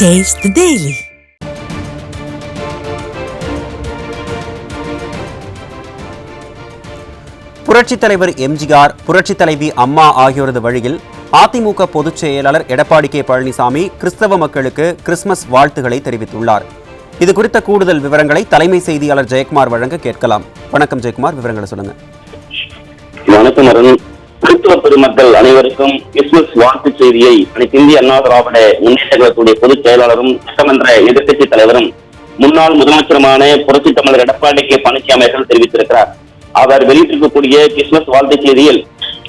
Taste the Daily. புரட்சித் தலைவர் எம்ஜிஆர், புரட்சித் தலைவி அம்மா ஆகியோரது வழியில் அதிமுக பொதுச் செயலாளர் எடப்பாடி கே பழனிசாமி கிறிஸ்தவ மக்களுக்கு கிறிஸ்துமஸ் வாழ்த்துக்களை தெரிவித்துள்ளார். இது குறித்த கூடுதல் விவரங்களை தலைமை செய்தியாளர் ஜெயக்குமார் வழங்க கேட்கலாம். வணக்கம் ஜெயக்குமார், விவரங்களை சொல்லுங்க. வணக்கம் அருண். கிறிஸ்துவ பெருமக்கள் அனைவருக்கும் கிறிஸ்துமஸ் வாழ்த்து செய்தியை அனைத்து இந்திய அண்ணா திராவிட முன்னேற்ற கழகத்துடைய பொதுச் செயலாளரும் சட்டமன்ற எதிர்க்கட்சி தலைவரும் முன்னாள் முதலமைச்சருமான புரட்சித் தமிழர் எடப்பாடி கே பழனிசாமி அவர்கள் தெரிவித்திருக்கிறார். அவர் வெளியிட்டிருக்கக்கூடிய கிறிஸ்துமஸ் வாழ்த்து செய்தியில்,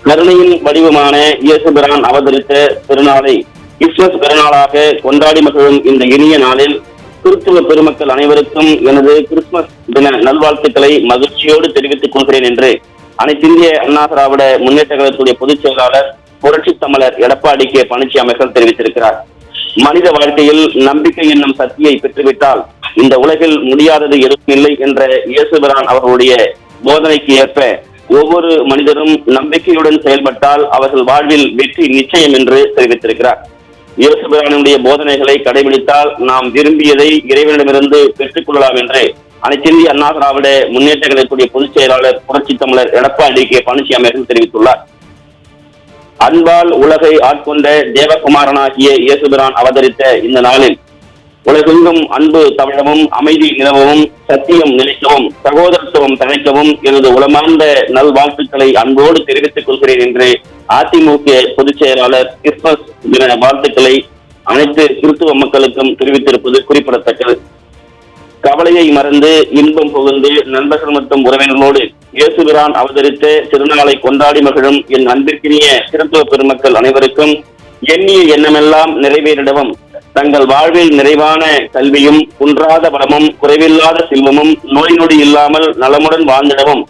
கருணையின் வடிவமான இயேசு பிரான் அவதரித்த திருநாளை கிறிஸ்துமஸ் பெருநாளாக கொண்டாடி மகிழும் இந்த இனிய நாளில் கிறிஸ்துவ பெருமக்கள் அனைவருக்கும் எனது கிறிஸ்துமஸ் தின நல்வாழ்த்துக்களை மகிழ்ச்சியோடு தெரிவித்துக் கொள்கிறேன் என்று அனைத்து இந்திய அண்ணா திராவிட முன்னேற்ற கழகத்துடைய பொதுச் செயலாளர் புரட்சி தமிழர் எடப்பாடி கே பழனிசாமி அவர்கள் தெரிவித்திருக்கிறார். மனித வாழ்க்கையில் நம்பிக்கை என்னும் சக்தியை பெற்றுவிட்டால் இந்த உலகில் முடியாதது எதுவும் இல்லை என்ற இயேசுபிரான் அவர்களுடைய போதனைக்கு ஏற்ப ஒவ்வொரு மனிதரும் நம்பிக்கையுடன் செயல்பட்டால் அவர்கள் வாழ்வில் வெற்றி நிச்சயம் என்று தெரிவித்திருக்கிறார். இயேசுபிரானுடைய போதனைகளை கடைபிடித்தால் நாம் விரும்பியதை இறைவனிடமிருந்து பெற்றுக் கொள்ளலாம் என்று அனைத்து இந்திய அண்ணா திராவிட முன்னேற்ற கழகத்துடைய பொதுச் செயலாளர் புரட்சி தமிழர் எடப்பாடி கே பழனிசாமி அவர்கள் தெரிவித்துள்ளார். அன்பால் உலகை ஆட்கொண்ட தேவகுமாரனாகிய இயேசுபிரான் அவதரித்த இந்த நாளில் உலகெங்கும் அன்பு தவழவும், அமைதி நிலவவும், சத்தியம் நிலைக்கவும், சகோதரத்துவம் தழைக்கவும் எனது உளமார்ந்த நல்வாழ்த்துக்களை அன்போடு தெரிவித்துக் கொள்கிறேன் என்று அதிமுக பொதுச் செயலாளர் கிறிஸ்துமஸ் தின வாழ்த்துக்களை அனைத்து கிறிஸ்துவ மக்களுக்கும் தெரிவித்திருப்பது குறிப்பிடத்தக்கது. கவலையை மறந்து இன்பம் புகுந்து நண்பர்கள் மற்றும் உறவினர்களோடு இயேசுபிரான் அவதரித்த திருநாளை கொண்டாடி மகிழும் என் அன்பிற்கினிய கிறிஸ்துவ பெருமக்கள் அனைவருக்கும் எண்ணிய எண்ணமெல்லாம் நிறைவேறிடவும், தங்கள் வாழ்வில் நிறைவான கல்வியும், குன்றாத வளமும், குறைவில்லாத செல்வமும், நோய் நொடி இல்லாமல் நலமுடன் வாழ்ந்திடவும்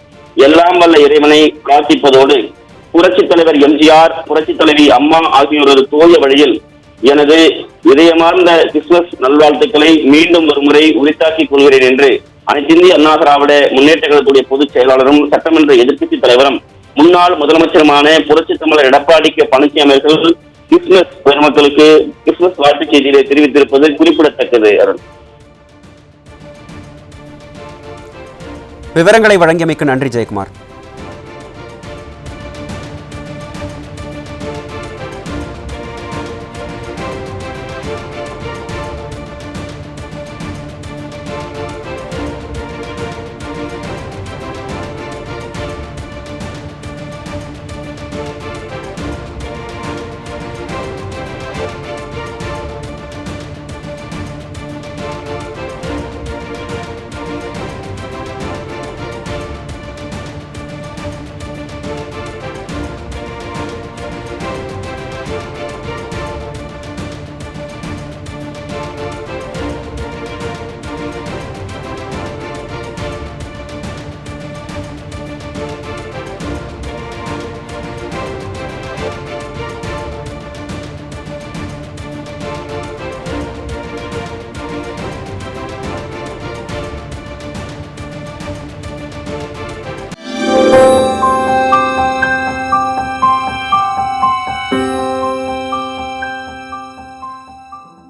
எல்லாம் வல்ல இறைவனை பிரார்த்திப்பதோடு புரட்சித் தலைவர் எம்ஜிஆர், புரட்சித் தலைவி அம்மா ஆகியோரது தூய வழியில் எனது இதயமார்ந்த கிறிஸ்துமஸ் நல்வாழ்த்துக்களை மீண்டும் ஒரு முறை உரித்தாக்கிக் கொள்கிறேன் என்று அனைத்து இந்திய அண்ணா திராவிட முன்னேற்ற கழகத்துடைய பொதுச் செயலாளரும் சட்டமன்ற எதிர்க்கட்சி தலைவரும் முன்னாள் முதலமைச்சருமான புரட்சி தமிழர் எடப்பாடி கே பழனிசாமி அவர்கள் கிறிஸ்துமஸ் பெருமக்களுக்கு கிறிஸ்துமஸ் வாழ்த்து செய்தியை தெரிவித்திருப்பது குறிப்பிடத்தக்கது. அருண், விவரங்களை வழங்கியமைக்கு நன்றி ஜெயக்குமார்.